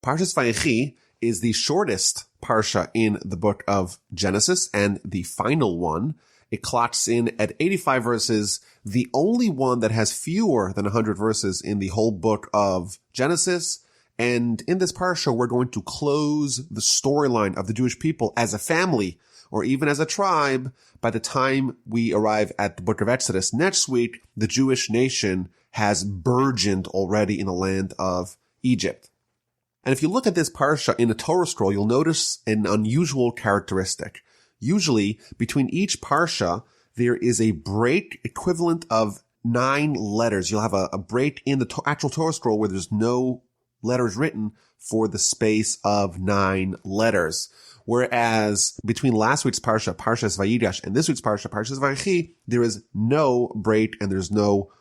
Parshas Vayechi is the shortest parsha in the book of Genesis and the final one. It clocks in at 85 verses, the only one that has fewer than 100 verses in the whole book of Genesis. And in this parsha, we're going to close the storyline of the Jewish people as a family or even as a tribe. By the time we arrive at the book of Exodus next week, the Jewish nation has burgeoned already in the land of Egypt. And if you look at this parsha in the Torah scroll, you'll notice an unusual characteristic. Usually, between each parsha, there is a break equivalent of 9 letters. You'll have a break in the actual Torah scroll where there's no letters written for the space of 9 letters. Whereas between last week's parsha, Parshas Vayechi, and this week's parsha, Parshas Vayechi, there is no break and there's no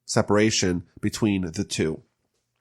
separation between the two.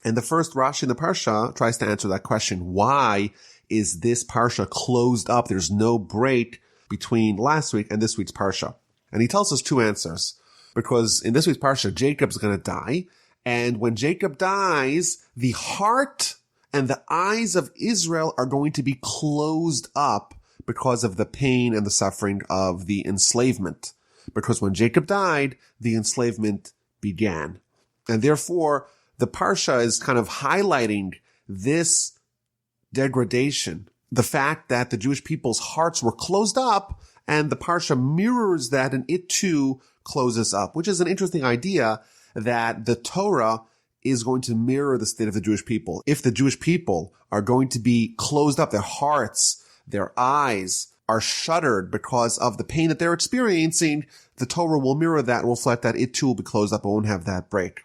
And the first Rashi in the parsha tries to answer that question. Why is this parsha closed up? There's no break between last week and this week's parsha. And he tells us 2 answers. Because in this week's parsha, Jacob's going to die. And when Jacob dies, the heart and the eyes of Israel are going to be closed up because of the pain and the suffering of the enslavement. Because when Jacob died, the enslavement began. And therefore, the parsha is kind of highlighting this degradation, the fact that the Jewish people's hearts were closed up, and the parsha mirrors that, and it too closes up, which is an interesting idea that the Torah is going to mirror the state of the Jewish people. If the Jewish people are going to be closed up, their hearts, their eyes are shuttered because of the pain that they're experiencing, the Torah will mirror that and reflect that it too will be closed up and won't have that break.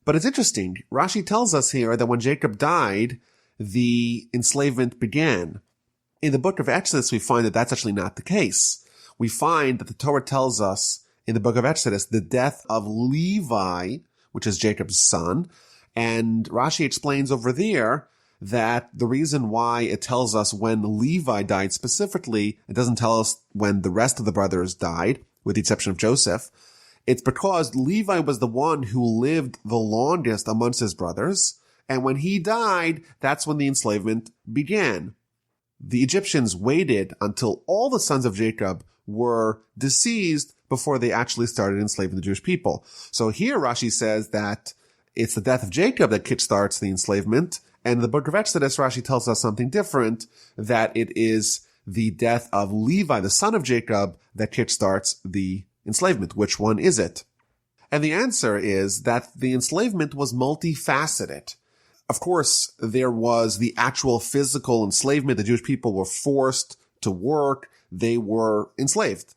But it's interesting. Rashi tells us here that when Jacob died, the enslavement began. In the book of Exodus, we find that that's actually not the case. We find that the Torah tells us in the book of Exodus the death of Levi, which is Jacob's son. And Rashi explains over there that the reason why it tells us when Levi died specifically, it doesn't tell us when the rest of the brothers died, with the exception of Joseph. It's because Levi was the one who lived the longest amongst his brothers. And when he died, that's when the enslavement began. The Egyptians waited until all the sons of Jacob were deceased before they actually started enslaving the Jewish people. So here Rashi says that it's the death of Jacob that kickstarts the enslavement. And in the book of Exodus, Rashi tells us something different, that it is the death of Levi, the son of Jacob, that kickstarts the enslavement. Which one is it? And the answer is that the enslavement was multifaceted. Of course, there was the actual physical enslavement. The Jewish people were forced to work. They were enslaved.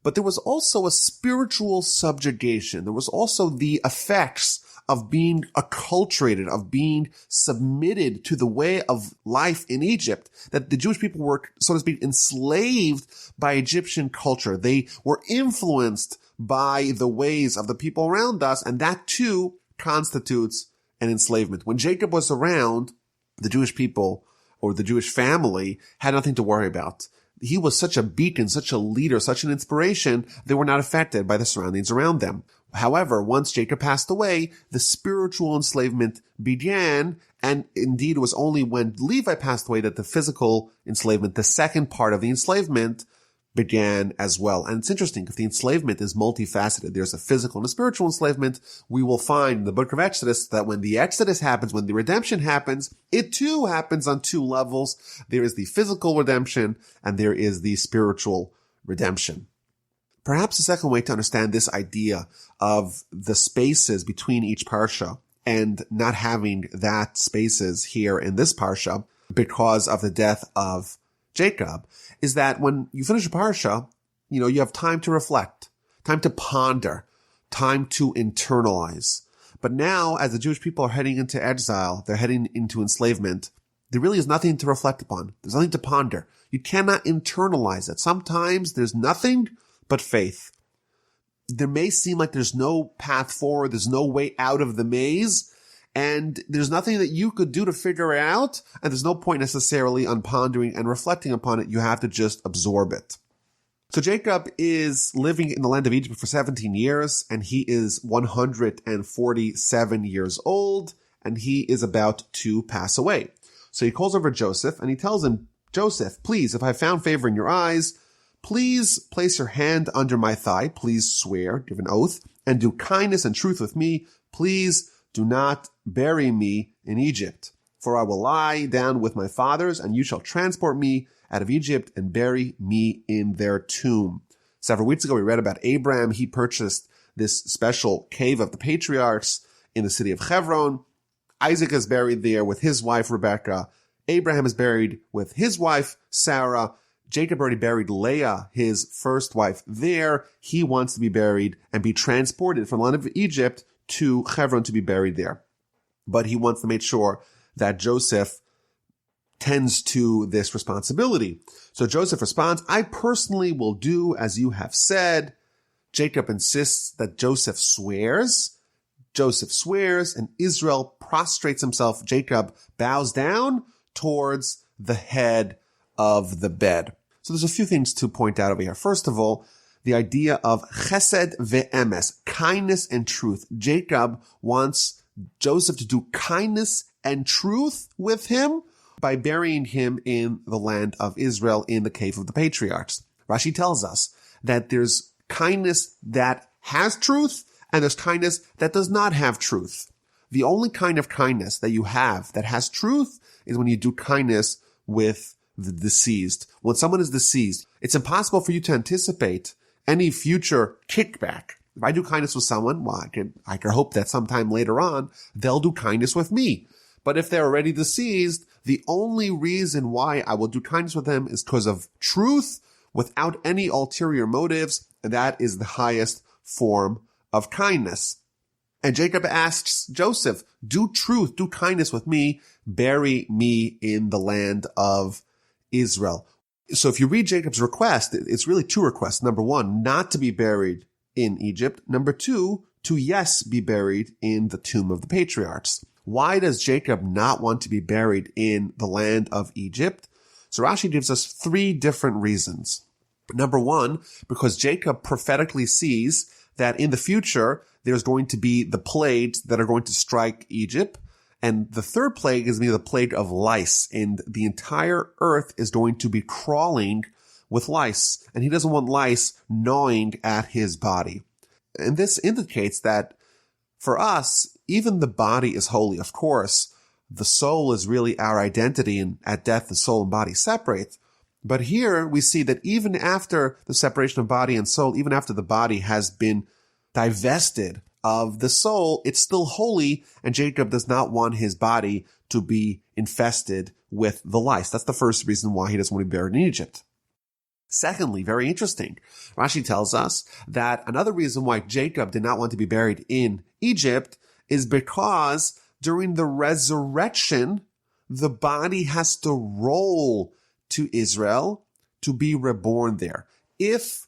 But there was also a spiritual subjugation. There was also the effects of being acculturated, of being submitted to the way of life in Egypt, that the Jewish people were, so to speak, enslaved by Egyptian culture. They were influenced by the ways of the people around us, and that too constitutes an enslavement. When Jacob was around, the Jewish people or the Jewish family had nothing to worry about. He was such a beacon, such a leader, such an inspiration, they were not affected by the surroundings around them. However, once Jacob passed away, the spiritual enslavement began, and indeed it was only when Levi passed away that the physical enslavement, the second part of the enslavement, began as well. And it's interesting, if the enslavement is multifaceted, there's a physical and a spiritual enslavement, we will find in the book of Exodus that when the Exodus happens, when the redemption happens, it too happens on 2 levels. There is the physical redemption and there is the spiritual redemption. Perhaps the second way to understand this idea of the spaces between each parsha and not having that spaces here in this parsha because of the death of Jacob is that when you finish a parsha, you have time to reflect, time to ponder, time to internalize. But now, as the Jewish people are heading into exile, they're heading into enslavement, there really is nothing to reflect upon. There's nothing to ponder. You cannot internalize it. Sometimes there's nothing but faith. There may seem like there's no path forward, there's no way out of the maze, and there's nothing that you could do to figure it out, and there's no point necessarily on pondering and reflecting upon it. You have to just absorb it. So Jacob is living in the land of Egypt for 17 years, and he is 147 years old, and he is about to pass away. So he calls over Joseph and he tells him, Joseph, please, if I found favor in your eyes, please place your hand under my thigh. Please swear, give an oath, and do kindness and truth with me. Please do not bury me in Egypt. For I will lie down with my fathers, and you shall transport me out of Egypt and bury me in their tomb. Several weeks ago, we read about Abraham. He purchased this special cave of the patriarchs in the city of Hebron. Isaac is buried there with his wife, Rebekah. Abraham is buried with his wife, Sarah. Jacob already buried Leah, his first wife, there. He wants to be buried and be transported from the land of Egypt to Hebron to be buried there. But he wants to make sure that Joseph tends to this responsibility. So Joseph responds, I personally will do as you have said. Jacob insists that Joseph swears. Joseph swears, and Israel prostrates himself. Jacob bows down towards the head of the bed. So there's a few things to point out over here. First of all, the idea of chesed ve'emes, kindness and truth. Jacob wants Joseph to do kindness and truth with him by burying him in the land of Israel in the Cave of the Patriarchs. Rashi tells us that there's kindness that has truth and there's kindness that does not have truth. The only kind of kindness that you have that has truth is when you do kindness with the deceased. When someone is deceased, it's impossible for you to anticipate any future kickback. If I do kindness with someone, well, I can hope that sometime later on, they'll do kindness with me. But if they're already deceased, the only reason why I will do kindness with them is because of truth without any ulterior motives. And that is the highest form of kindness. And Jacob asks Joseph, do truth, do kindness with me, bury me in the land of Israel. So if you read Jacob's request, it's really two requests. Number one, not to be buried in Egypt. Number two, to yes, be buried in the tomb of the patriarchs. Why does Jacob not want to be buried in the land of Egypt? So Rashi gives us three different reasons. Number one, because Jacob prophetically sees that in the future, there's going to be the plagues that are going to strike Egypt. And the third plague is going to be the plague of lice. And the entire earth is going to be crawling with lice. And he doesn't want lice gnawing at his body. And this indicates that for us, even the body is holy. Of course, the soul is really our identity, and at death, the soul and body separate. But here we see that even after the separation of body and soul, even after the body has been divested of the soul, it's still holy, and Jacob does not want his body to be infested with the lice. That's the first reason why he doesn't want to be buried in Egypt. Secondly, very interesting, Rashi tells us that another reason why Jacob did not want to be buried in Egypt is because during the resurrection, the body has to roll to Israel to be reborn there. If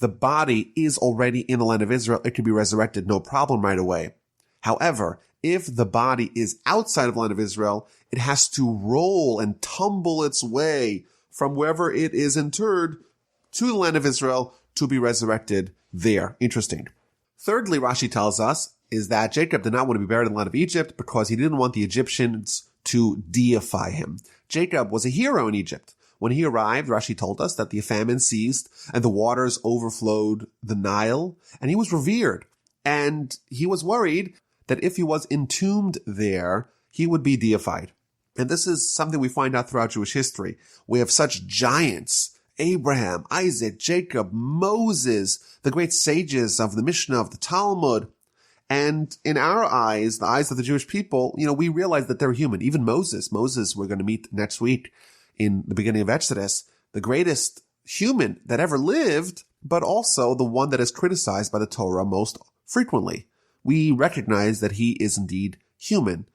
the body is already in the land of Israel, it can be resurrected, no problem right away. However, if the body is outside of the land of Israel, it has to roll and tumble its way from wherever it is interred to the land of Israel to be resurrected there. Interesting. Thirdly, Rashi tells us is that Jacob did not want to be buried in the land of Egypt because he didn't want the Egyptians to deify him. Jacob was a hero in Egypt. When he arrived, Rashi told us that the famine ceased and the waters overflowed the Nile, and he was revered. And he was worried that if he was entombed there, he would be deified. And this is something we find out throughout Jewish history. We have such giants, Abraham, Isaac, Jacob, Moses, the great sages of the Mishnah, of the Talmud. And in our eyes, the eyes of the Jewish people, we realize that they're human. Even Moses, we're going to meet next week in the beginning of Exodus, the greatest human that ever lived, but also the one that is criticized by the Torah most frequently. We recognize that he is indeed human.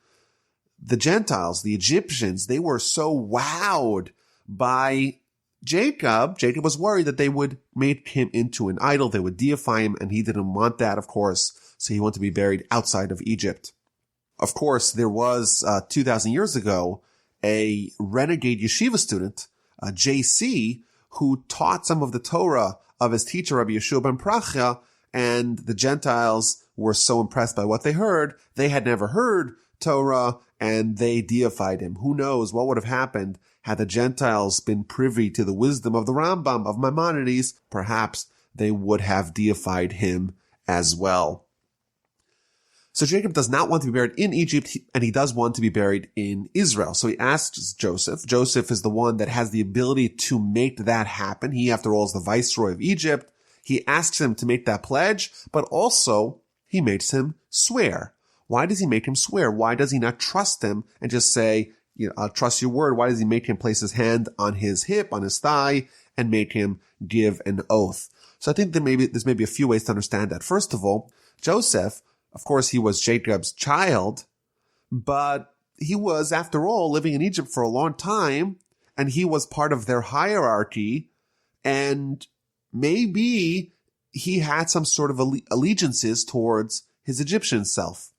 The Gentiles, the Egyptians, they were so wowed by Jacob. Jacob was worried that they would make him into an idol. They would deify him, and he didn't want that, of course. So he wanted to be buried outside of Egypt. Of course, there was 2,000 years ago a renegade yeshiva student, JC, who taught some of the Torah of his teacher, Rabbi Yeshua ben Prachya, and the Gentiles were so impressed by what they heard. They had never heard Torah, and they deified him. Who knows what would have happened had the Gentiles been privy to the wisdom of the Rambam, of Maimonides? Perhaps they would have deified him as well. So Jacob does not want to be buried in Egypt, and he does want to be buried in Israel. So he asks Joseph. Joseph is the one that has the ability to make that happen. He, after all, is the viceroy of Egypt. He asks him to make that pledge, but also he makes him swear. Why does he make him swear? Why does he not trust him and just say, I'll trust your word? Why does he make him place his hand on his hip, on his thigh, and make him give an oath? So I think there's maybe a few ways to understand that. First of all, Joseph, of course, he was Jacob's child, but he was, after all, living in Egypt for a long time, and he was part of their hierarchy, and maybe he had some sort of allegiances towards his Egyptian self.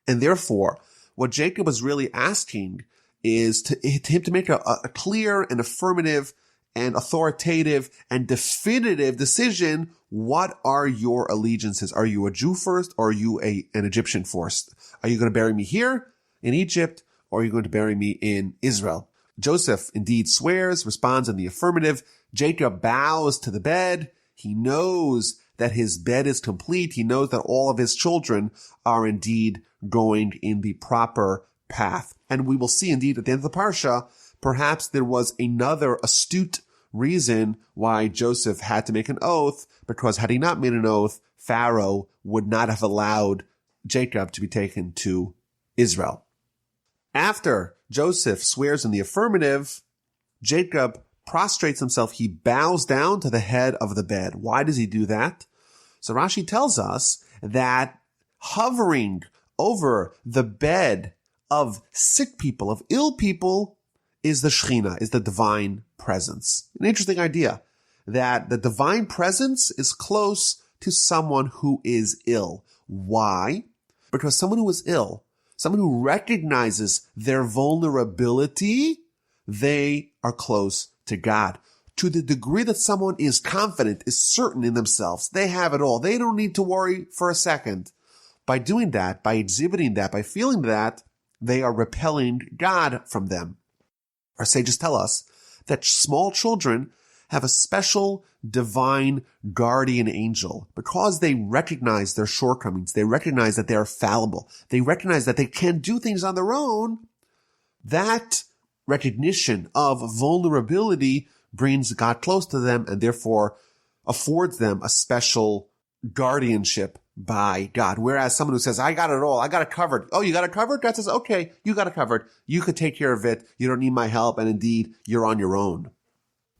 And therefore, what Jacob was really asking is to him to make a clear and affirmative and authoritative and definitive decision. What are your allegiances? Are you a Jew first, or are you an Egyptian first? Are you going to bury me here in Egypt, or are you going to bury me in Israel? Joseph indeed swears, responds in the affirmative. Jacob bows to the bed. He knows that his bed is complete. He knows that all of his children are indeed going in the proper path. And we will see indeed at the end of the Parsha, perhaps there was another astute reason why Joseph had to make an oath, because had he not made an oath, Pharaoh would not have allowed Jacob to be taken to Israel. After Joseph swears in the affirmative, Jacob prostrates himself. He bows down to the head of the bed. Why does he do that? So Rashi tells us that hovering over the bed of sick people, of ill people, is the Shekhinah, is the divine presence. An interesting idea that the divine presence is close to someone who is ill. Why? Because someone who is ill, someone who recognizes their vulnerability, they are close to God. To the degree that someone is confident, is certain in themselves, they have it all. They don't need to worry for a second. By doing that, by exhibiting that, by feeling that, they are repelling God from them. Our sages tell us that small children have a special divine guardian angel because they recognize their shortcomings. They recognize that they are fallible. They recognize that they can't do things on their own. That recognition of vulnerability brings God close to them and therefore affords them a special guardianship by God. Whereas someone who says, I got it all, I got it covered. Oh, you got it covered? God says, okay, you got it covered. You could take care of it. You don't need my help. And indeed, you're on your own.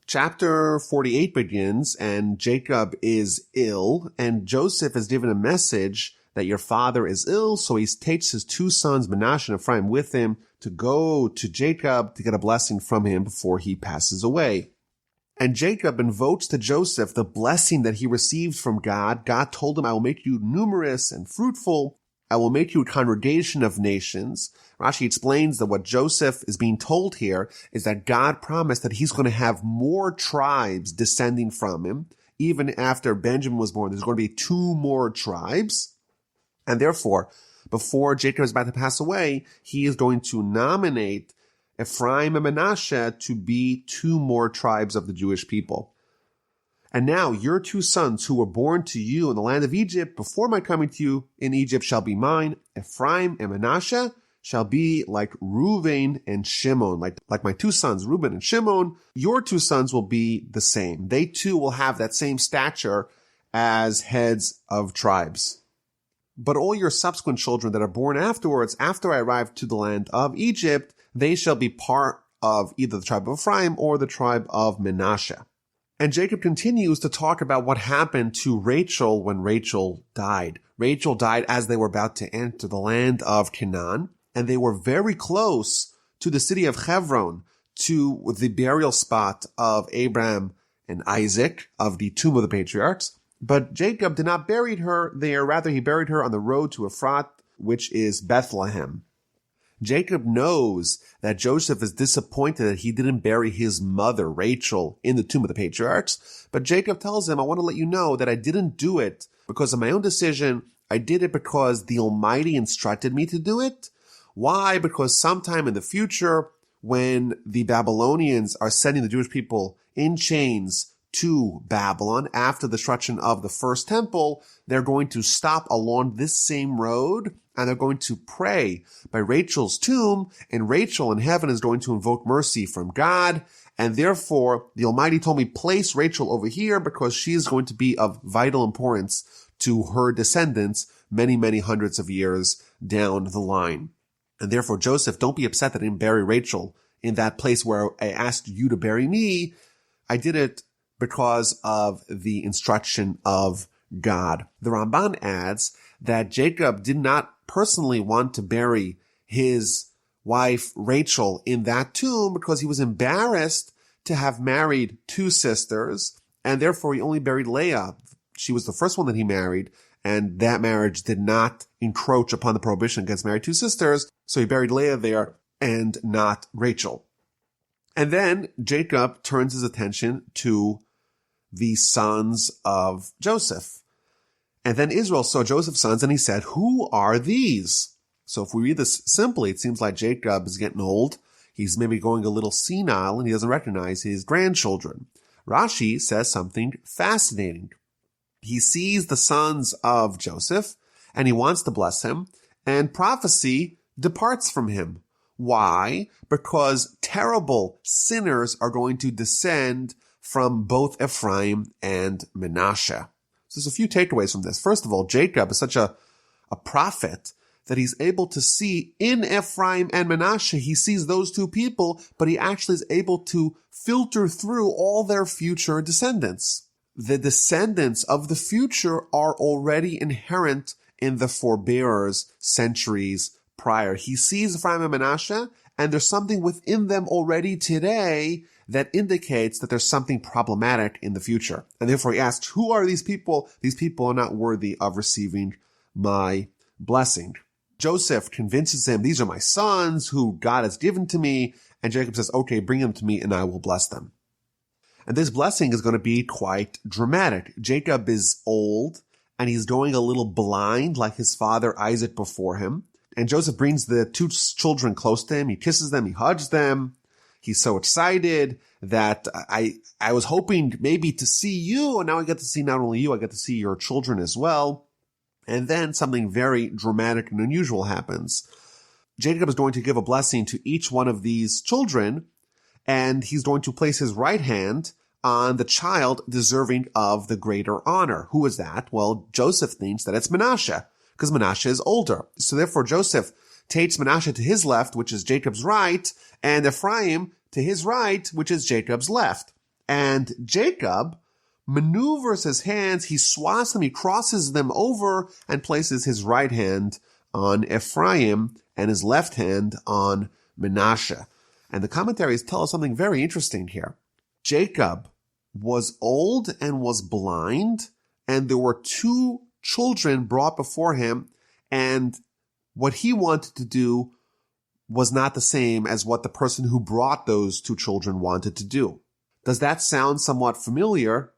Chapter 48 begins, and Jacob is ill, and Joseph is given a message that your father is ill. So he takes his two sons, Manasseh and Ephraim, with him to go to Jacob to get a blessing from him before he passes away. And Jacob invokes to Joseph the blessing that he received from God. God told him, I will make you numerous and fruitful. I will make you a congregation of nations. Rashi explains that what Joseph is being told here is that God promised that he's going to have more tribes descending from him. Even after Benjamin was born, there's going to be 2 more tribes. And therefore, before Jacob is about to pass away, he is going to nominate Ephraim and Manasseh to be 2 more tribes of the Jewish people. And now your 2 sons who were born to you in the land of Egypt before my coming to you in Egypt shall be mine. Ephraim and Manasseh shall be like Reuben and Shimon, like my 2 sons, Reuben and Shimon. Your 2 sons will be the same. They too will have that same stature as heads of tribes. But all your subsequent children that are born afterwards, after I arrive to the land of Egypt, they shall be part of either the tribe of Ephraim or the tribe of Manasseh. And Jacob continues to talk about what happened to Rachel when Rachel died. Rachel died as they were about to enter the land of Canaan, and they were very close to the city of Hebron, to the burial spot of Abraham and Isaac, of the tomb of the patriarchs. But Jacob did not bury her there. Rather, he buried her on the road to Ephrat, which is Bethlehem. Jacob knows that Joseph is disappointed that he didn't bury his mother, Rachel, in the tomb of the patriarchs. But Jacob tells him, I want to let you know that I didn't do it because of my own decision. I did it because the Almighty instructed me to do it. Why? Because sometime in the future, when the Babylonians are sending the Jewish people in chains to Babylon after the destruction of the first temple, they're going to stop along this same road and they're going to pray by Rachel's tomb, and Rachel in heaven is going to invoke mercy from God. And therefore, the Almighty told me, place Rachel over here because she is going to be of vital importance to her descendants many, many hundreds of years down the line. And therefore, Joseph, don't be upset that I didn't bury Rachel in that place where I asked you to bury me. I did it because of the instruction of God. The Ramban adds that Jacob did not personally want to bury his wife Rachel in that tomb because he was embarrassed to have married two sisters, and therefore he only buried Leah. She was the first one that he married, and that marriage did not encroach upon the prohibition against marrying two sisters, so he buried Leah there and not Rachel. And then Jacob turns his attention to the sons of Joseph. And then Israel saw Joseph's sons and he said, who are these? So if we read this simply, it seems like Jacob is getting old. He's maybe going a little senile and he doesn't recognize his grandchildren. Rashi says something fascinating. He sees the sons of Joseph and he wants to bless him, and prophecy departs from him. Why? Because terrible sinners are going to descend from both Ephraim and Manasseh. So there's a few takeaways from this. First of all, Jacob is such a prophet that he's able to see in Ephraim and Manasseh, he sees those two people, but he actually is able to filter through all their future descendants. The descendants of the future are already inherent in the forebearers centuries prior. He sees Ephraim and Manasseh, and there's something within them already today that indicates that there's something problematic in the future. And therefore he asks, who are these people? These people are not worthy of receiving my blessing. Joseph convinces him, these are my sons who God has given to me. And Jacob says, okay, bring them to me and I will bless them. And this blessing is going to be quite dramatic. Jacob is old and he's going a little blind like his father Isaac before him. And Joseph brings the two children close to him. He kisses them. He hugs them. He's so excited that I was hoping maybe to see you. And now I get to see not only you, I get to see your children as well. And then something very dramatic and unusual happens. Jacob is going to give a blessing to each one of these children, and he's going to place his right hand on the child deserving of the greater honor. Who is that? Well, Joseph thinks that it's Manasseh, because Manasseh is older. So therefore, Joseph takes Manasseh to his left, which is Jacob's right, and Ephraim to his right, which is Jacob's left. And Jacob maneuvers his hands, he swats them, he crosses them over, and places his right hand on Ephraim and his left hand on Manasseh. And the commentaries tell us something very interesting here. Jacob was old and was blind, and there were two children brought before him, and what he wanted to do was not the same as what the person who brought those two children wanted to do. Does that sound somewhat familiar?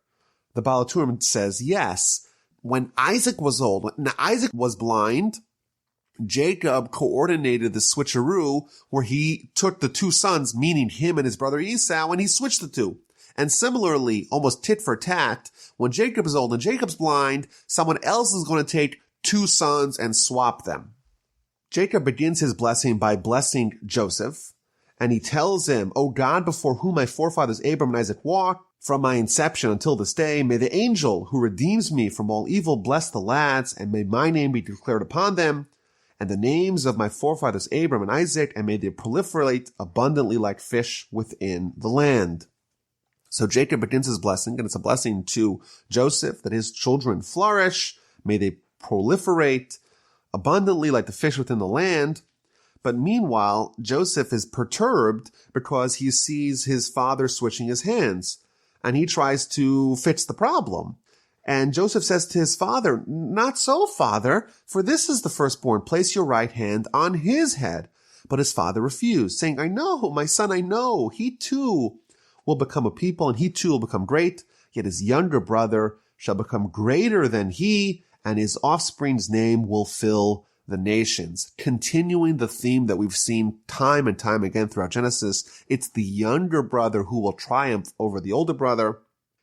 The Baal HaTurim says yes. When Isaac was old, when Isaac was blind, Jacob coordinated the switcheroo where he took the two sons, meaning him and his brother Esau, and he switched the two. And similarly, almost tit for tat, when Jacob is old and Jacob's blind, someone else is going to take two sons and swap them. Jacob begins his blessing by blessing Joseph, and he tells him, O God, before whom my forefathers Abraham and Isaac walked, from my inception until this day, may the angel who redeems me from all evil bless the lads, and may my name be declared upon them, and the names of my forefathers Abraham and Isaac, and may they proliferate abundantly like fish within the land. So Jacob begins his blessing, and it's a blessing to Joseph that his children flourish, may they proliferate abundantly like the fish within the land. But meanwhile, Joseph is perturbed because he sees his father switching his hands, and he tries to fix the problem. And Joseph says to his father, not so, father, for this is the firstborn. Place your right hand on his head. But his father refused, saying, I know, my son, I know. He too will become a people, and he too will become great. Yet his younger brother shall become greater than he, and his offspring's name will fill the nations. Continuing the theme that we've seen time and time again throughout Genesis, it's the younger brother who will triumph over the older brother.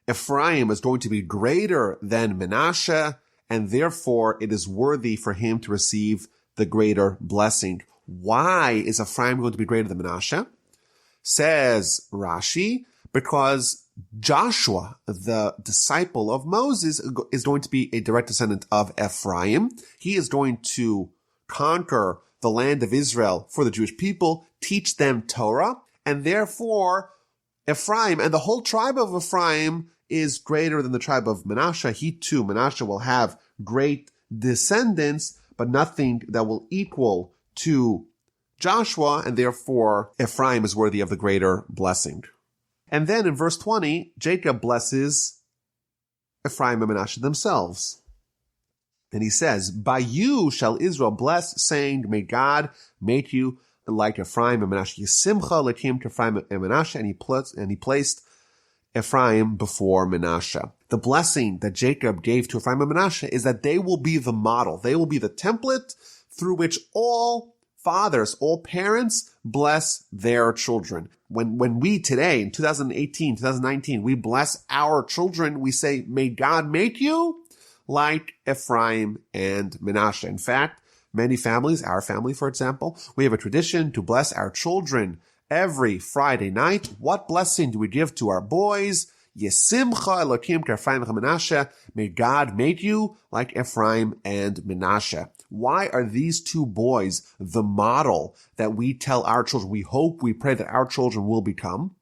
Ephraim is going to be greater than Manasseh, and therefore it is worthy for him to receive the greater blessing. Why is Ephraim going to be greater than Manasseh? Says Rashi, because Joshua, the disciple of Moses, is going to be a direct descendant of Ephraim. He is going to conquer the land of Israel for the Jewish people, teach them Torah, and therefore Ephraim and the whole tribe of Ephraim is greater than the tribe of Manasseh. He too, Manasseh, will have great descendants, but nothing that will equal to Joshua, and therefore Ephraim is worthy of the greater blessing. And then in verse 20, Jacob blesses Ephraim and Manasseh themselves. And he says, by you shall Israel bless, saying, may God make you like Ephraim and Manasseh. Yisimcha lekim to Ephraim and Manasseh, and he placed Ephraim before Manasseh. The blessing that Jacob gave to Ephraim and Manasseh is that they will be the model. They will be the template through which all fathers, all parents bless their children. When we today, in 2018, 2019, we bless our children, we say, may God make you like Ephraim and Manasseh. In fact, many families, our family, for example, we have a tradition to bless our children every Friday night. What blessing do we give to our boys? Yesimcha Elokim to Ephraim and Manasseh. May God make you like Ephraim and Manasseh. Why are these two boys the model that we tell our children, we hope, we pray that our children will become?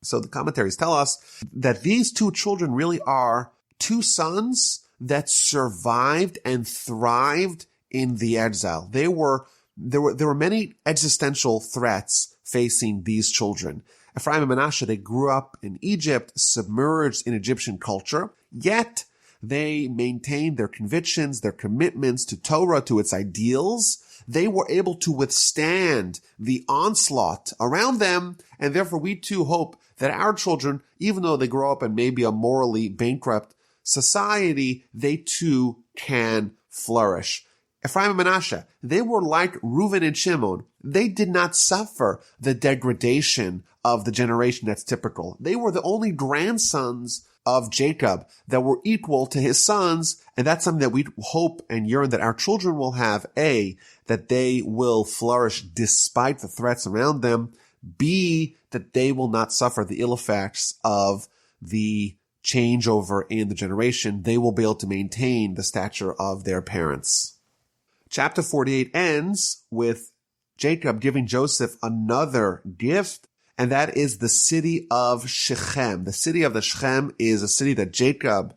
So the commentaries tell us that these two children really are two sons that survived and thrived in the exile. There were many existential threats facing these children. Ephraim and Manasseh, they grew up in Egypt, submerged in Egyptian culture, yet they maintained their convictions, their commitments to Torah, to its ideals. They were able to withstand the onslaught around them, and therefore we too hope that our children, even though they grow up in maybe a morally bankrupt society, they too can flourish. Ephraim and Manasseh, they were like Reuven and Shimon. They did not suffer the degradation of the generation that's typical. They were the only grandsons of Jacob that were equal to his sons, and that's something that we hope and yearn that our children will have. A, that they will flourish despite the threats around them. B, that they will not suffer the ill effects of the changeover in the generation. They will be able to maintain the stature of their parents. Chapter 48 ends with Jacob giving Joseph another gift, and that is the city of Shechem. The city of the Shechem is a city that Jacob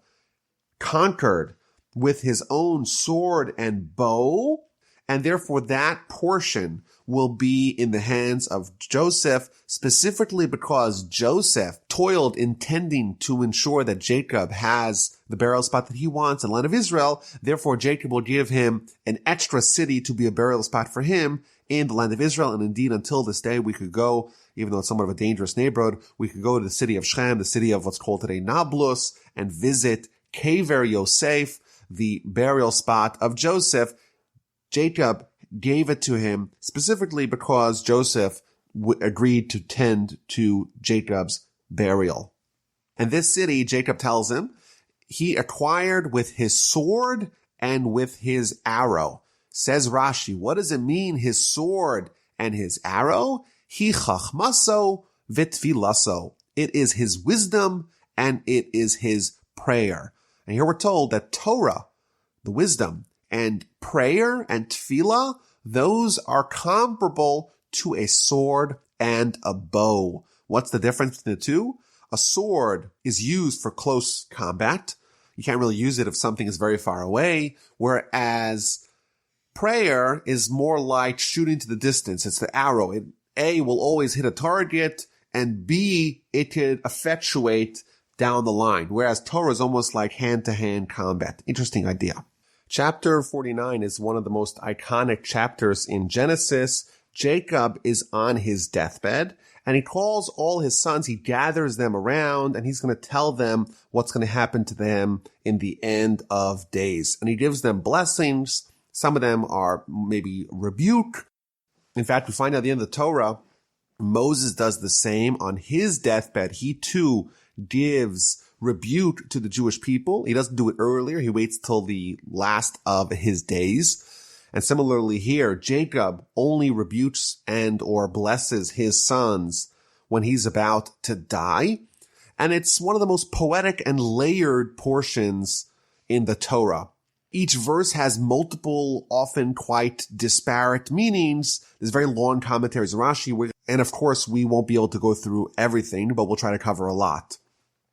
conquered with his own sword and bow, and therefore that portion will be in the hands of Joseph, specifically because Joseph toiled intending to ensure that Jacob has the burial spot that he wants in the land of Israel. Therefore, Jacob will give him an extra city to be a burial spot for him in the land of Israel. And indeed, until this day, we could go, even though it's somewhat of a dangerous neighborhood, we could go to the city of Shechem, the city of what's called today Nablus, and visit Cave Yosef, the burial spot of Joseph. Jacob gave it to him specifically because Joseph agreed to tend to Jacob's burial. And this city, Jacob tells him, he acquired with his sword and with his arrow. Says Rashi, what does it mean, his sword and his arrow? Hi chachmaso v'tfilaso. It is his wisdom and it is his prayer. And here we're told that Torah, the wisdom, and prayer and tefillah, those are comparable to a sword and a bow. What's the difference between the two? A sword is used for close combat. You can't really use it if something is very far away, whereas prayer is more like shooting to the distance. It's the arrow. It, A, will always hit a target, and B, it could effectuate down the line, whereas Torah is almost like hand-to-hand combat. Interesting idea. Chapter 49 is one of the most iconic chapters in Genesis. Jacob is on his deathbed, and he calls all his sons, he gathers them around, and he's going to tell them what's going to happen to them in the end of days. And he gives them blessings Some of them are maybe rebuke. In fact, we find out at the end of the Torah, Moses does the same on his deathbed. He too gives rebuke to the Jewish people. He doesn't do it earlier. He waits till the last of his days. And similarly here, Jacob only rebukes and or blesses his sons when he's about to die. And it's one of the most poetic and layered portions in the Torah. Each verse has multiple, often quite disparate meanings. There's very long commentaries in Rashi, and of course we won't be able to go through everything, but we'll try to cover a lot.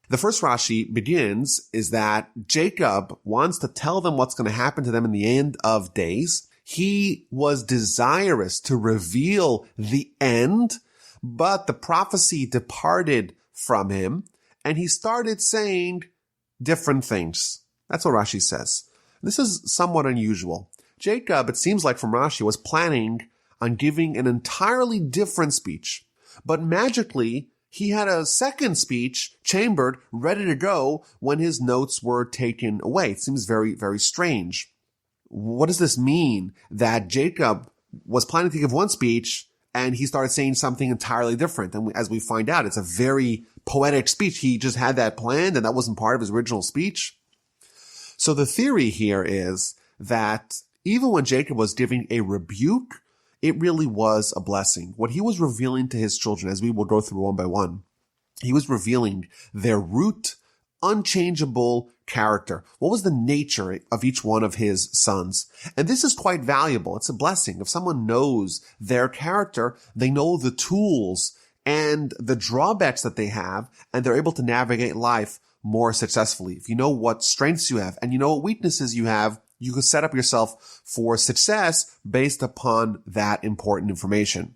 The first Rashi begins is that Jacob wants to tell them what's going to happen to them in the end of days. He was desirous to reveal the end, but the prophecy departed from him, and he started saying different things. That's what Rashi says. This is somewhat unusual. Jacob, it seems like from Rashi, was planning on giving an entirely different speech, but magically he had a second speech chambered, ready to go when his notes were taken away. It seems very, very strange. What does this mean that Jacob was planning to give one speech and he started saying something entirely different? And as we find out, it's a very poetic speech. He just had that planned and that wasn't part of his original speech. So the theory here is that even when Jacob was giving a rebuke, it really was a blessing. What he was revealing to his children, as we will go through one by one, he was revealing their root, unchangeable character. What was the nature of each one of his sons? And this is quite valuable. It's a blessing. If someone knows their character, they know the tools and the drawbacks that they have, and they're able to navigate life more successfully. If you know what strengths you have and you know what weaknesses you have, you can set up yourself for success based upon that important information.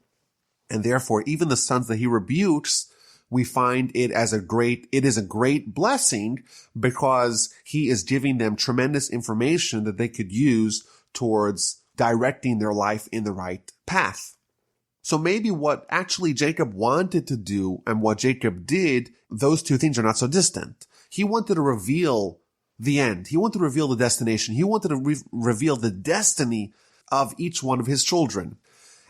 And therefore, even the sons that he rebukes, we find it is a great blessing because he is giving them tremendous information that they could use towards directing their life in the right path. So maybe what actually Jacob wanted to do and what Jacob did, those two things are not so distant. He wanted to reveal the end. He wanted to reveal the destination. He wanted to reveal the destiny of each one of his children.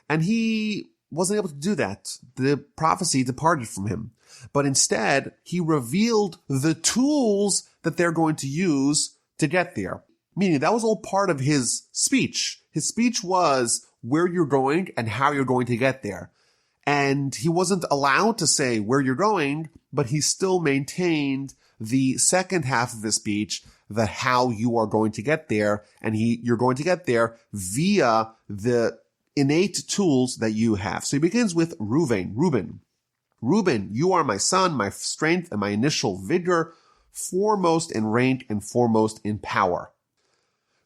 And he wasn't able to do that. The prophecy departed from him. But instead, he revealed the tools that they're going to use to get there. Meaning that was all part of his speech. His speech was where you're going and how you're going to get there. And he wasn't allowed to say where you're going, but he still maintained the second half of his speech, the how you are going to get there, and you're going to get there via the innate tools that you have. So he begins with Reuben, you are my son, my strength, and my initial vigor, foremost in rank and foremost in power.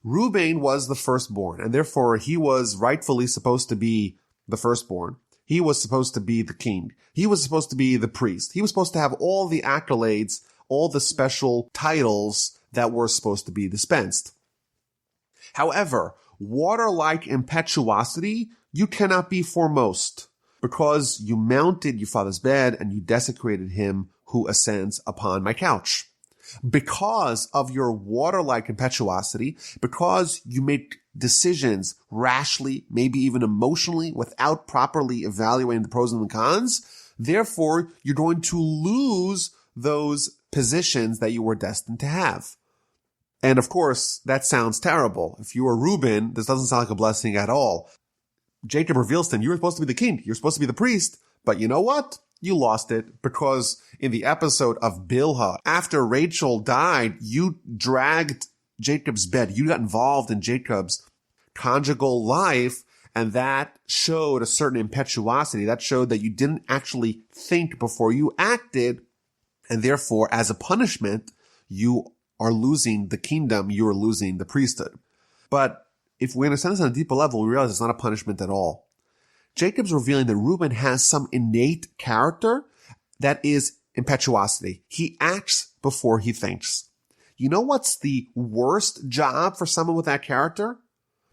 Reuben was the firstborn, and therefore he was rightfully supposed to be the firstborn. He was supposed to be the king. He was supposed to be the priest. He was supposed to have all the accolades, all the special titles that were supposed to be dispensed. However, water-like impetuosity, you cannot be foremost, because you mounted your father's bed and you desecrated him who ascends upon my couch. Because of your water-like impetuosity, because you make decisions rashly, maybe even emotionally, without properly evaluating the pros and the cons, therefore you're going to lose those positions that you were destined to have. And of course, that sounds terrible. If you are Reuben, this doesn't sound like a blessing at all. Jacob reveals to him, you were supposed to be the king, you're supposed to be the priest, but you know what? You lost it, because in the episode of Bilhah, after Rachel died, you dragged Jacob's bed. You got involved in Jacob's conjugal life, and that showed a certain impetuosity. That showed that you didn't actually think before you acted, and therefore, as a punishment, you are losing the kingdom, you are losing the priesthood. But if we understand this on a deeper level, we realize it's not a punishment at all. Jacob's revealing that Reuben has some innate character that is impetuosity. He acts before he thinks. You know what's the worst job for someone with that character?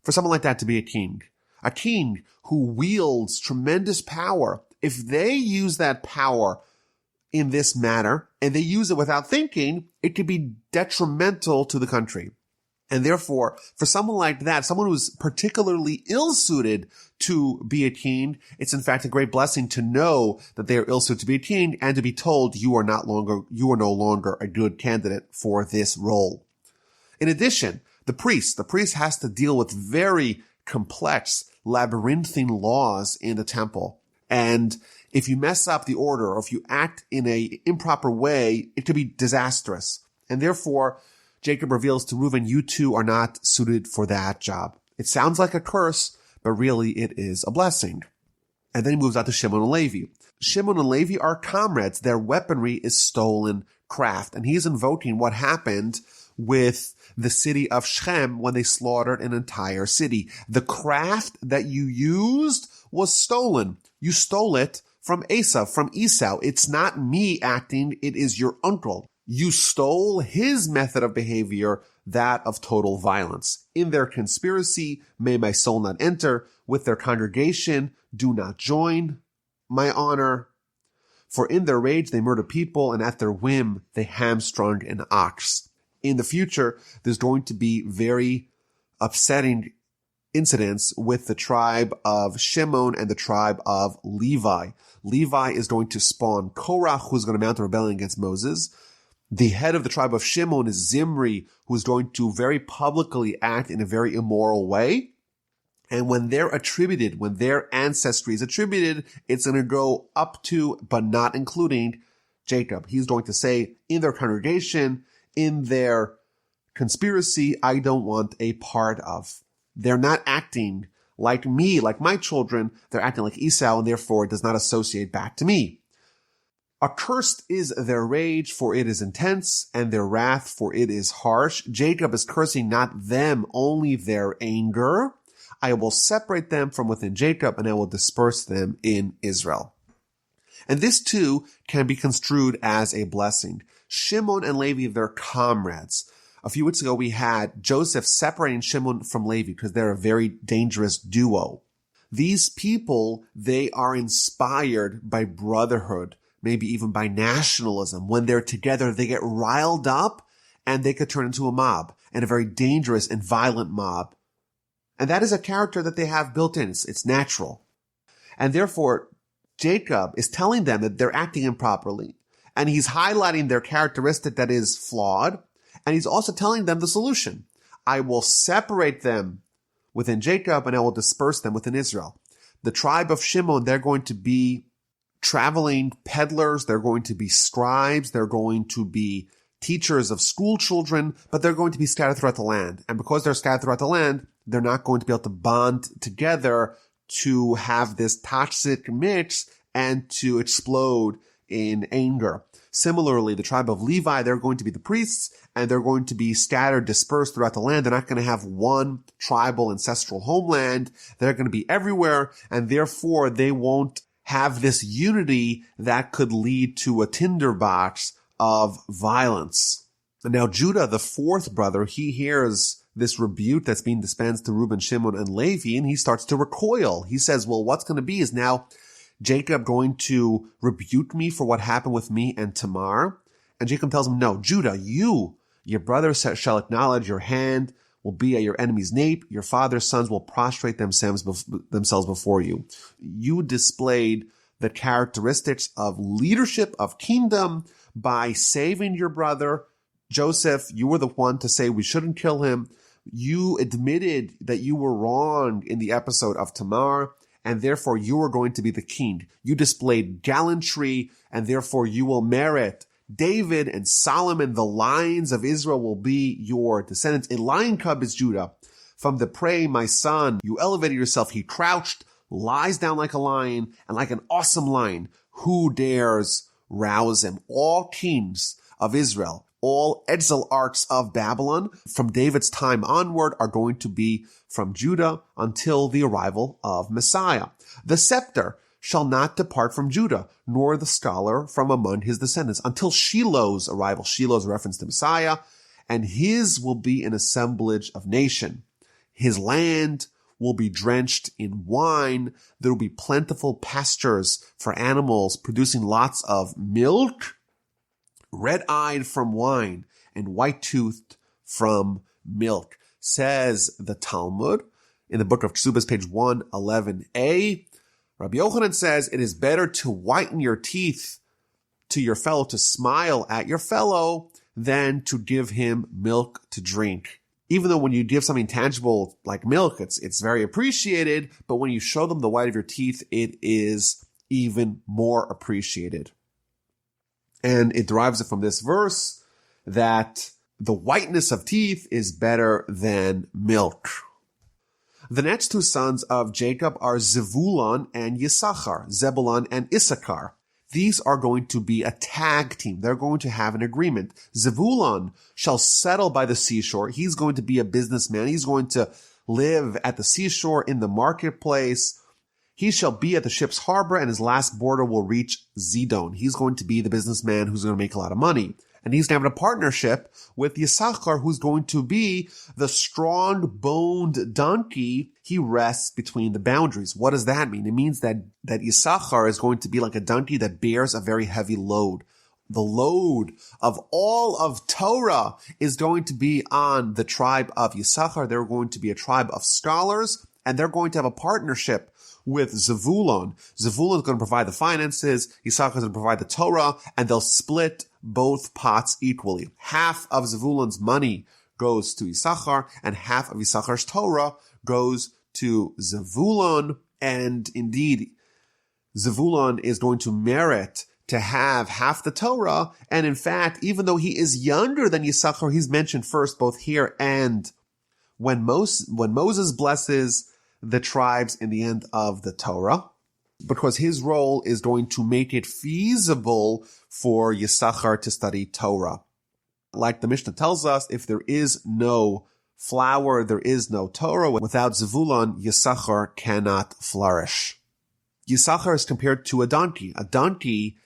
For someone like that to be a king. A king who wields tremendous power. If they use that power in this manner, and they use it without thinking, it could be detrimental to the country. And therefore, for someone like that, someone who's particularly ill-suited to be a king, it's in fact a great blessing to know that they are ill-suited to be a king and to be told you are no longer a good candidate for this role. In addition, the priest has to deal with very complex, labyrinthine laws in the temple. And if you mess up the order or if you act in an improper way, it could be disastrous. And therefore, Jacob reveals to Reuben, you two are not suited for that job. It sounds like a curse, but really it is a blessing. And then he moves on to Shimon and Levi. Shimon and Levi are comrades. Their weaponry is stolen craft. And he's invoking what happened with the city of Shechem when they slaughtered an entire city. The craft that you used was stolen. You stole it from Esau. It's not me acting, it is your uncle. You stole his method of behavior, that of total violence. In their conspiracy, may my soul not enter. With their congregation, do not join my honor. For in their rage they murder people, and at their whim they hamstrung an ox. In the future, there's going to be very upsetting incidents with the tribe of Shimon and the tribe of Levi. Levi is going to spawn Korach, who's going to mount a rebellion against Moses. The head of the tribe of Shimon is Zimri, who's going to very publicly act in a very immoral way. And when their ancestry is attributed, it's going to go up to, but not including, Jacob. He's going to say, in their congregation, in their conspiracy, I don't want a part of. They're not acting like me, like my children. They're acting like Esau, and therefore it does not associate back to me. Accursed is their rage, for it is intense, and their wrath, for it is harsh. Jacob is cursing not them, only their anger. I will separate them from within Jacob, and I will disperse them in Israel. And this too can be construed as a blessing. Shimon and Levi, they're comrades. A few weeks ago, we had Joseph separating Shimon from Levi because they're a very dangerous duo. These people, they are inspired by brotherhood, maybe even by nationalism. When they're together, they get riled up and they could turn into a mob, and a very dangerous and violent mob. And that is a character that they have built in. It's natural. And therefore, Jacob is telling them that they're acting improperly. And he's highlighting their characteristic that is flawed. And he's also telling them the solution. I will separate them within Jacob, and I will disperse them within Israel. The tribe of Shimon, they're going to be traveling peddlers. They're going to be scribes. They're going to be teachers of school children, but they're going to be scattered throughout the land. And because they're scattered throughout the land, they're not going to be able to bond together to have this toxic mix and to explode in anger. Similarly, the tribe of Levi, they're going to be the priests, and they're going to be scattered, dispersed throughout the land. They're not going to have one tribal ancestral homeland. They're going to be everywhere, and therefore they won't have this unity that could lead to a tinderbox of violence. And now Judah, the fourth brother, he hears this rebuke that's being dispensed to Reuben, Shimon, and Levi, and he starts to recoil. He says, well, what's going to be is now Jacob going to rebuke me for what happened with me and Tamar? And Jacob tells him, no, Judah, your brother shall acknowledge, your hand will be at your enemy's nape. Your father's sons will prostrate themselves before you. You displayed the characteristics of leadership, of kingdom, by saving your brother. Joseph, you were the one to say we shouldn't kill him. You admitted that you were wrong in the episode of Tamar, and therefore you are going to be the king. You displayed gallantry, and therefore you will merit David and Solomon. The lions of Israel will be your descendants. A lion cub is Judah. From the prey, my son, you elevated yourself. He crouched, lies down like a lion, and like an awesome lion. Who dares rouse him? All kings of Israel, all exilarchs of Babylon from David's time onward are going to be from Judah until the arrival of Messiah. The scepter shall not depart from Judah, nor the scholar from among his descendants, until Shiloh's arrival. Shiloh's reference to Messiah, and his will be an assemblage of nation. His land will be drenched in wine. There will be plentiful pastures for animals, producing lots of milk, red-eyed from wine, and white-toothed from milk. Says the Talmud in the book of Ksubas, page 111a, Rabbi Yochanan says, it is better to whiten your teeth to your fellow, to smile at your fellow, than to give him milk to drink. Even though when you give something tangible like milk, it's very appreciated, but when you show them the white of your teeth, it is even more appreciated. And it derives it from this verse that the whiteness of teeth is better than milk. The next two sons of Jacob are Zevulun and Yisachar, Zebulun and Issachar. These are going to be a tag team. They're going to have an agreement. Zevulun shall settle by the seashore. He's going to be a businessman. He's going to live at the seashore in the marketplace. He shall be at the ship's harbor, and his last border will reach Zidon. He's going to be the businessman who's going to make a lot of money. And he's going to have a partnership with Yisachar, who's going to be the strong-boned donkey. He rests between the boundaries. What does that mean? It means that Yisachar is going to be like a donkey that bears a very heavy load. The load of all of Torah is going to be on the tribe of Yisachar. They're going to be a tribe of scholars, and they're going to have a partnership with Zevulun. Zevulun is going to provide the finances, Yisachar is going to provide the Torah, and they'll split both pots equally. Half of Zevulun's money goes to Yisachar, and half of Yisachar's Torah goes to Zevulun. And indeed, Zevulun is going to merit to have half the Torah. And in fact, even though he is younger than Yisachar, he's mentioned first both here and when Moses blesses the tribes in the end of the Torah, because his role is going to make it feasible for Yisachar to study Torah. Like the Mishnah tells us, if there is no flower, there is no Torah. Without Zevulun, Yisachar cannot flourish. Yisachar is compared to a donkey. A donkey,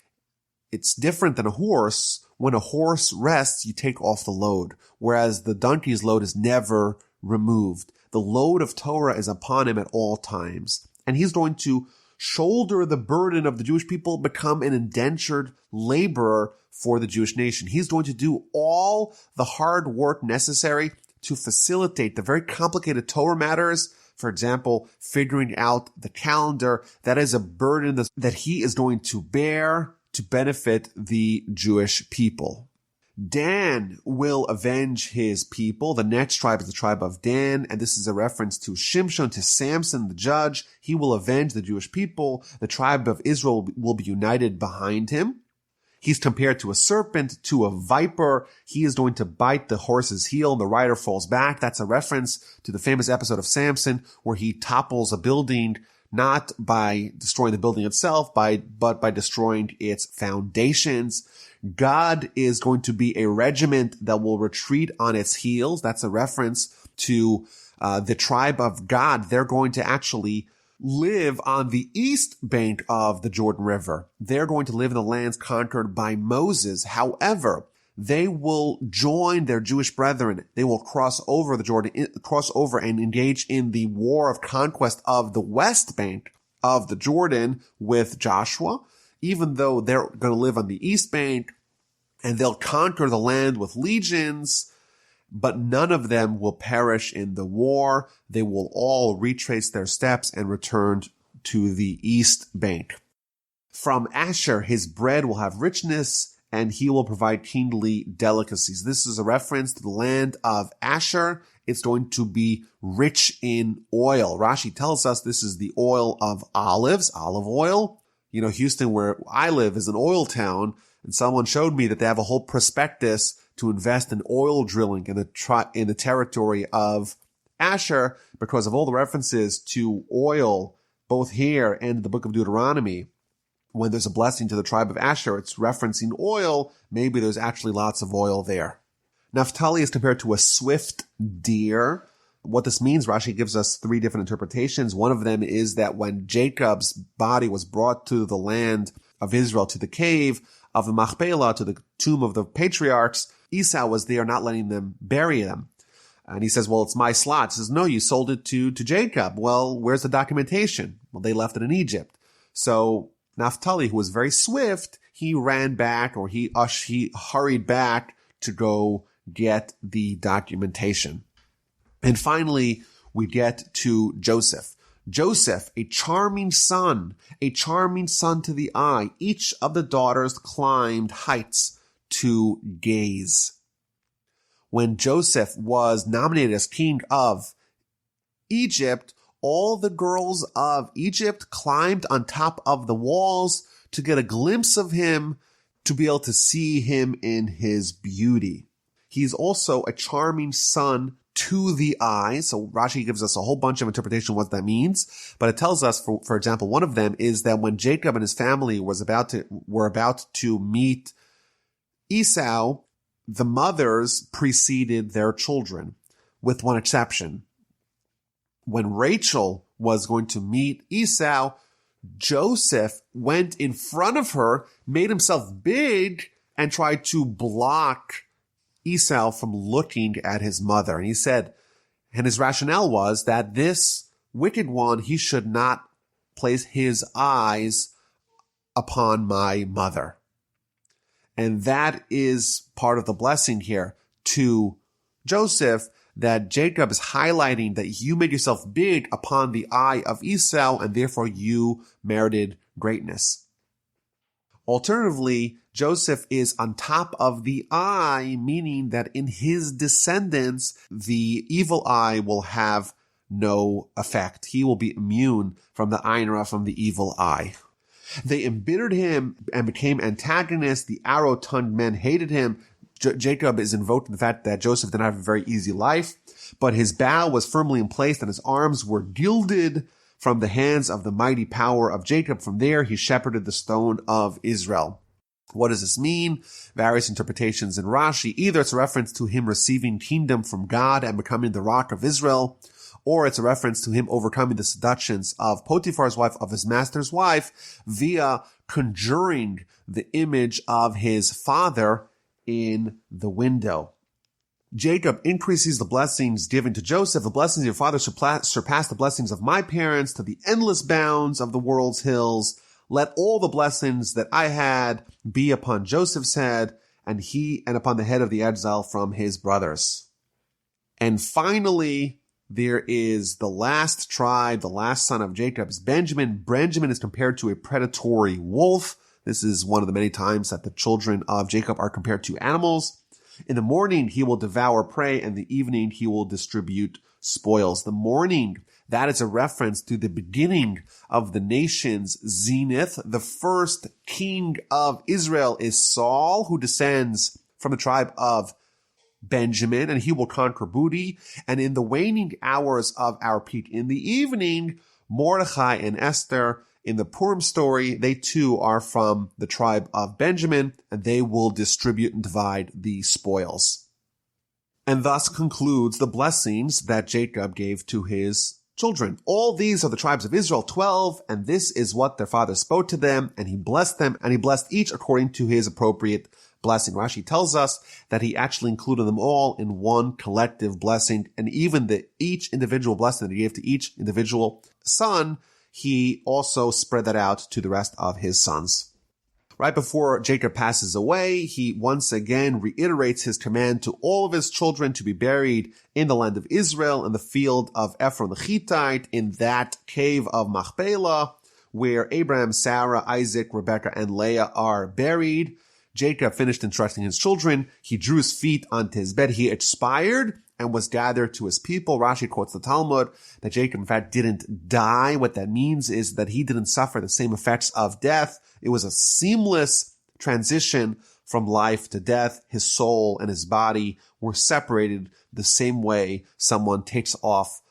it's different than a horse. When a horse rests, you take off the load, whereas the donkey's load is never removed. The load of Torah is upon him at all times. And he's going to shoulder the burden of the Jewish people, become an indentured laborer for the Jewish nation. He's going to do all the hard work necessary to facilitate the very complicated Torah matters. For example, figuring out the calendar. That is a burden that he is going to bear to benefit the Jewish people. Dan will avenge his people. The next tribe is the tribe of Dan, and this is a reference to Shimshon, to Samson, the judge. He will avenge the Jewish people. The tribe of Israel will be united behind him. He's compared to a serpent, to a viper. He is going to bite the horse's heel, and the rider falls back. That's a reference to the famous episode of Samson where he topples a building, not by destroying the building itself, but by destroying its foundations. God is going to be a regiment that will retreat on its heels. That's a reference to the tribe of God. They're going to actually live on the east bank of the Jordan River. They're going to live in the lands conquered by Moses. However, they will join their Jewish brethren. They will cross over the Jordan, cross over and engage in the war of conquest of the west bank of the Jordan with Joshua, even though they're going to live on the east bank, and they'll conquer the land with legions, but none of them will perish in the war. They will all retrace their steps and return to the east bank. From Asher, his bread will have richness, and he will provide kingly delicacies. This is a reference to the land of Asher. It's going to be rich in oil. Rashi tells us this is the oil of olives, olive oil. You know, Houston, where I live, is an oil town, and someone showed me that they have a whole prospectus to invest in oil drilling in the territory of Asher because of all the references to oil, both here and in the book of Deuteronomy. When there's a blessing to the tribe of Asher, it's referencing oil. Maybe there's actually lots of oil there. Naphtali is compared to a swift deer. What this means, Rashi gives us three different interpretations. One of them is that when Jacob's body was brought to the land of Israel, to the cave of the Machpelah, to the tomb of the patriarchs, Esau was there not letting them bury them. And he says, well, it's my slot. He says, no, you sold it to Jacob. Well, where's the documentation? Well, they left it in Egypt. So Naphtali, who was very swift, he ran back, or he hurried back to go get the documentation. And finally, we get to Joseph. Joseph, a charming son to the eye. Each of the daughters climbed heights to gaze. When Joseph was nominated as king of Egypt, all the girls of Egypt climbed on top of the walls to get a glimpse of him, to be able to see him in his beauty. He's also a charming son to the eye. So Rashi gives us a whole bunch of interpretation of what that means. But it tells us, for example, one of them is that when Jacob and his family were about to meet Esau, the mothers preceded their children, with one exception. When Rachel was going to meet Esau, Joseph went in front of her, made himself big, and tried to block Esau from looking at his mother. And he said, and his rationale was that this wicked one, he should not place his eyes upon my mother. And that is part of the blessing here to Joseph, that Jacob is highlighting that you made yourself big upon the eye of Esau, and therefore you merited greatness. Alternatively, Joseph is on top of the eye, meaning that in his descendants, the evil eye will have no effect. He will be immune from the Ayin Hara, from the evil eye. They embittered him and became antagonists. The arrow-tongued men hated him. Jacob is invoked in the fact that Joseph did not have a very easy life, but his bow was firmly in place and his arms were gilded from the hands of the mighty power of Jacob. From there, he shepherded the stone of Israel. What does this mean? Various interpretations in Rashi. Either it's a reference to him receiving kingdom from God and becoming the rock of Israel, or it's a reference to him overcoming the seductions of Potiphar's wife, of his master's wife, via conjuring the image of his father in the window. Jacob increases the blessings given to Joseph. The blessings of your father surpass the blessings of my parents to the endless bounds of the world's hills. Let all the blessings that I had be upon Joseph's head, and upon the head of the exile from his brothers. And finally, there is the last tribe, the last son of Jacob, is Benjamin. Benjamin is compared to a predatory wolf. This is one of the many times that the children of Jacob are compared to animals. In the morning, he will devour prey, and in the evening, he will distribute spoils. The morning, that is a reference to the beginning of the nation's zenith. The first king of Israel is Saul, who descends from the tribe of Benjamin, and he will conquer booty. And in the waning hours of our peak in the evening, Mordechai and Esther, in the Purim story, they too are from the tribe of Benjamin, and they will distribute and divide the spoils. And thus concludes the blessings that Jacob gave to his children. All these are the tribes of Israel, 12, and this is what their father spoke to them, and he blessed them, and he blessed each according to his appropriate blessing. Rashi tells us that he actually included them all in one collective blessing, and even each individual blessing that he gave to each individual son, he also spread that out to the rest of his sons. Right before Jacob passes away, he once again reiterates his command to all of his children to be buried in the land of Israel, in the field of Ephron the Hittite, in that cave of Machpelah, where Abraham, Sarah, Isaac, Rebekah, and Leah are buried. Jacob finished instructing his children. He drew his feet onto his bed. He expired and was gathered to his people. Rashi quotes the Talmud that Jacob, in fact, didn't die. What that means is that he didn't suffer the same effects of death. It was a seamless transition from life to death. His soul and his body were separated the same way someone takes off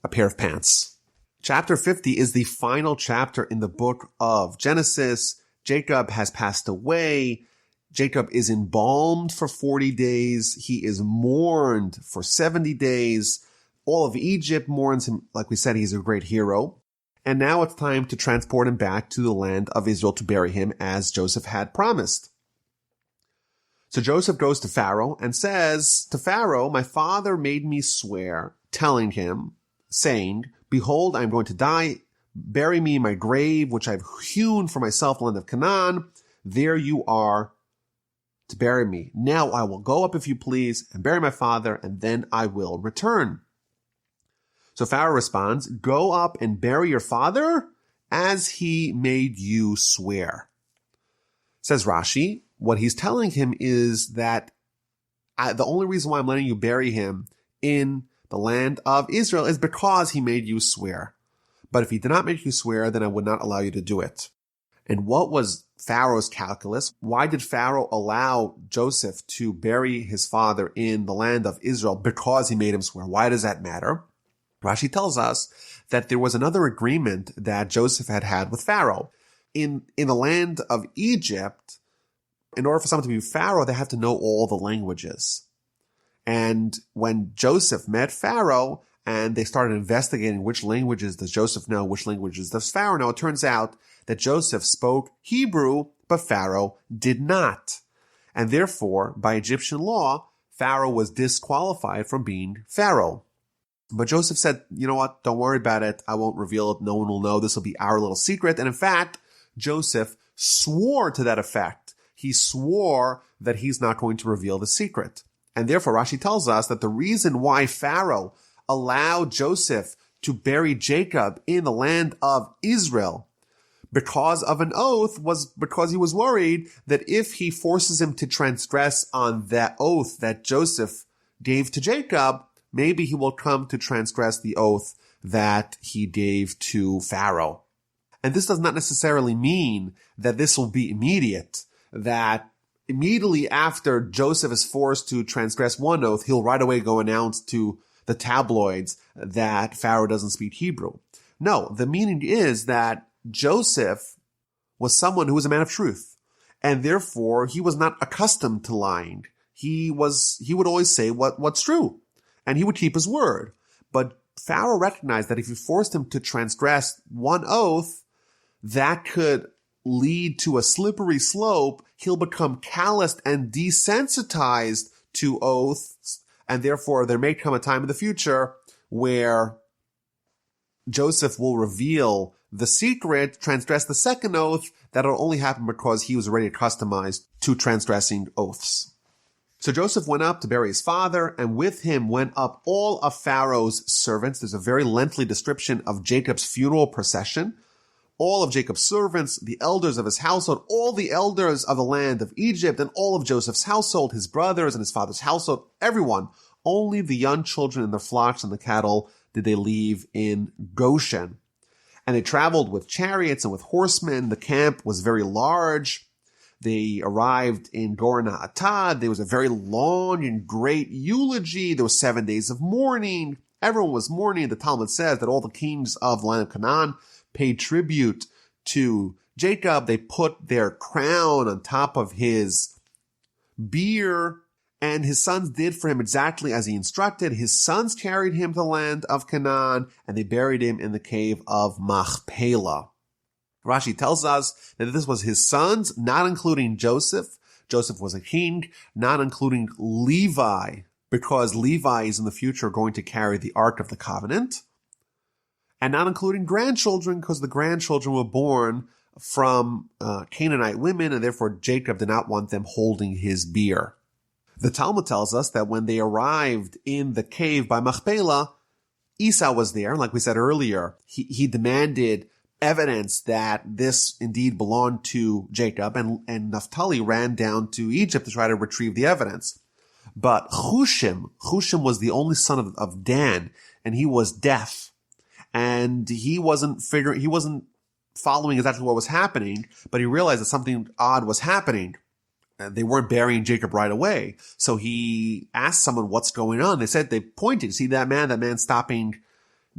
a pair of pants. Chapter 50 is the final chapter in the book of Genesis. Jacob has passed away. Jacob is embalmed for 40 days. He is mourned for 70 days. All of Egypt mourns him. Like we said, he's a great hero. And now it's time to transport him back to the land of Israel to bury him as Joseph had promised. So Joseph goes to Pharaoh and says to Pharaoh, my father made me swear, telling him, saying, behold, I am going to die. Bury me in my grave, which I have hewn for myself, the land of Canaan. There you are to bury me. Now I will go up, if you please, and bury my father, and then I will return. So Pharaoh responds, "Go up and bury your father as he made you swear." Says Rashi, what he's telling him is that the only reason why I'm letting you bury him in the land of Israel is because he made you swear. But if he did not make you swear, then I would not allow you to do it. And what was Pharaoh's calculus? Why did Pharaoh allow Joseph to bury his father in the land of Israel? Because he made him swear. Why does that matter? Rashi tells us that there was another agreement that Joseph had with Pharaoh. In the land of Egypt, in order for someone to be Pharaoh, they have to know all the languages. And when Joseph met Pharaoh and they started investigating which languages does Joseph know, which languages does Pharaoh know, it turns out that Joseph spoke Hebrew, but Pharaoh did not. And therefore, by Egyptian law, Pharaoh was disqualified from being Pharaoh. But Joseph said, you know what, don't worry about it. I won't reveal it. No one will know. This will be our little secret. And in fact, Joseph swore to that effect. He swore that he's not going to reveal the secret. And therefore, Rashi tells us that the reason why Pharaoh allowed Joseph to bury Jacob in the land of Israel because of an oath was because he was worried that if he forces him to transgress on that oath that Joseph gave to Jacob, maybe he will come to transgress the oath that he gave to Pharaoh. And this does not necessarily mean that this will be immediate, that immediately after Joseph is forced to transgress one oath, he'll right away go announce to the tabloids that Pharaoh doesn't speak Hebrew. No, the meaning is that Joseph was someone who was a man of truth, and therefore he was not accustomed to lying. He would always say what's true, and he would keep his word. But Pharaoh recognized that if he forced him to transgress one oath, that could lead to a slippery slope. He'll become calloused and desensitized to oaths, and therefore there may come a time in the future where Joseph will reveal the secret, transgress the second oath, that'll only happen because he was already accustomed to transgressing oaths. So Joseph went up to bury his father, and with him went up all of Pharaoh's servants. There's a very lengthy description of Jacob's funeral procession. All of Jacob's servants, the elders of his household, all the elders of the land of Egypt, and all of Joseph's household, his brothers and his father's household, everyone. Only the young children and the flocks and the cattle did they leave in Goshen. And they traveled with chariots and with horsemen. The camp was very large. They arrived in Gorna-Atad. There was a very long and great eulogy. There was 7 days of mourning. Everyone was mourning. The Talmud says that all the kings of the land of Canaan paid tribute to Jacob. They put their crown on top of his bier, and his sons did for him exactly as he instructed. His sons carried him to the land of Canaan, and they buried him in the cave of Machpelah. Rashi tells us that this was his sons, not including Joseph. Joseph was a king, not including Levi, because Levi is in the future going to carry the Ark of the Covenant, and not including grandchildren, because the grandchildren were born from Canaanite women, and therefore Jacob did not want them holding his bier. The Talmud tells us that when they arrived in the cave by Machpelah, Esau was there. Like we said earlier, he demanded evidence that this indeed belonged to Jacob, and Naphtali ran down to Egypt to try to retrieve the evidence. But Hushim was the only son of Dan, and he was deaf. And he wasn't following exactly what was happening, but he realized that something odd was happening. They weren't burying Jacob right away. So he asked someone what's going on. They pointed, see that man stopping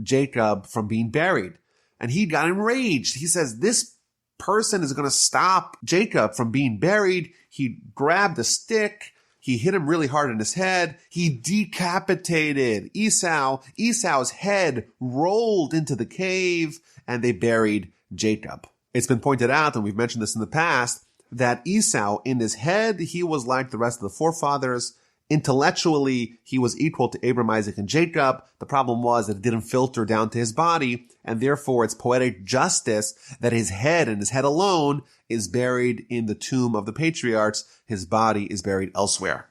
Jacob from being buried. And he got enraged. He says, this person is going to stop Jacob from being buried. He grabbed a stick. He hit him really hard in his head. He decapitated Esau. Esau's head rolled into the cave, and they buried Jacob. It's been pointed out, and we've mentioned this in the past, that Esau, in his head, he was like the rest of the forefathers. Intellectually, he was equal to Abraham, Isaac, and Jacob. The problem was that it didn't filter down to his body, and therefore it's poetic justice that his head and his head alone is buried in the tomb of the patriarchs. His body is buried elsewhere.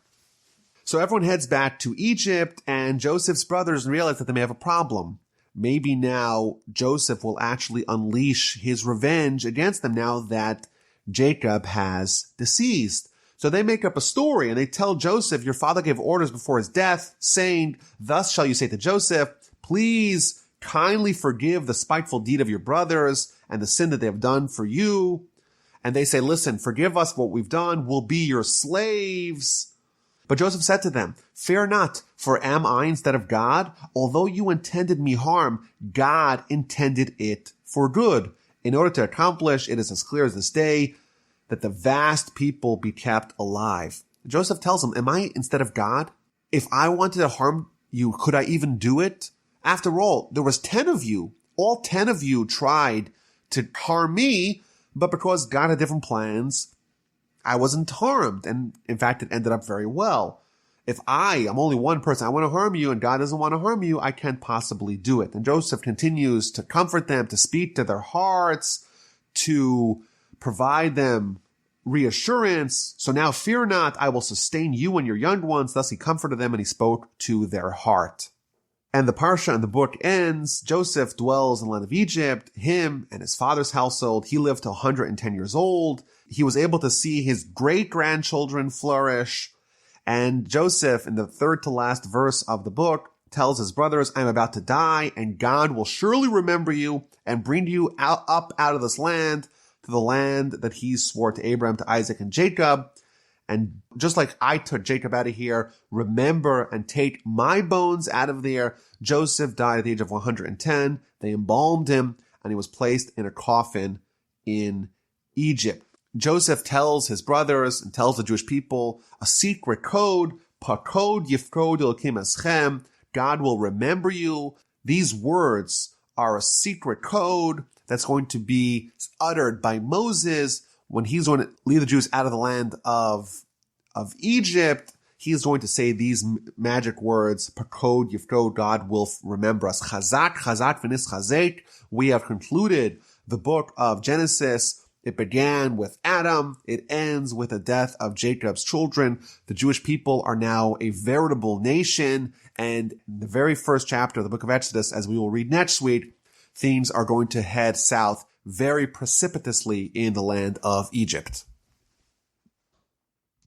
So everyone heads back to Egypt, and Joseph's brothers realize that they may have a problem. maybe now Joseph will actually unleash his revenge against them now that Jacob has deceased. So they make up a story and they tell Joseph, your father gave orders before his death, saying, thus shall you say to Joseph, please kindly forgive the spiteful deed of your brothers and the sin that they have done for you. And they say, listen, forgive us what we've done. We'll be your slaves. But Joseph said to them, fear not, for am I instead of God? Although you intended me harm, God intended it for good. In order to accomplish, it is as clear as this day, that the vast people be kept alive. Joseph tells them, am I instead of God? If I wanted to harm you, could I even do it? After all, there was 10 of you. All 10 of you tried to harm me, but because God had different plans, I wasn't harmed. And in fact, it ended up very well. If I'm only one person, I want to harm you and God doesn't want to harm you, I can't possibly do it. And Joseph continues to comfort them, to speak to their hearts, to provide them reassurance. So now fear not, I will sustain you and your young ones. Thus he comforted them and he spoke to their heart. And the parsha and the book ends. Joseph dwells in the land of Egypt, him and his father's household. He lived to 110 years old. He was able to see his great-grandchildren flourish. And Joseph, in the third to last verse of the book, tells his brothers, I'm about to die, and God will surely remember you and bring you up out of this land to the land that he swore to Abraham, to Isaac, and Jacob. And just like I took Jacob out of here, remember and take my bones out of there. Joseph died at the age of 110. They embalmed him, and he was placed in a coffin in Egypt. Joseph tells his brothers and tells the Jewish people a secret code, Pakod Yifkod Elokim Eschem, God will remember you. These words are a secret code that's going to be uttered by Moses when he's going to lead the Jews out of the land of Egypt. He's going to say these magic words, Pakod Yifkod, God will remember us. Chazak, Chazak, V'nis Chazek. We have concluded the book of Genesis. It began with Adam. It ends with the death of Jacob's children. The Jewish people are now a veritable nation. And in the very first chapter of the book of Exodus, as we will read next week, things are going to head south very precipitously in the land of Egypt.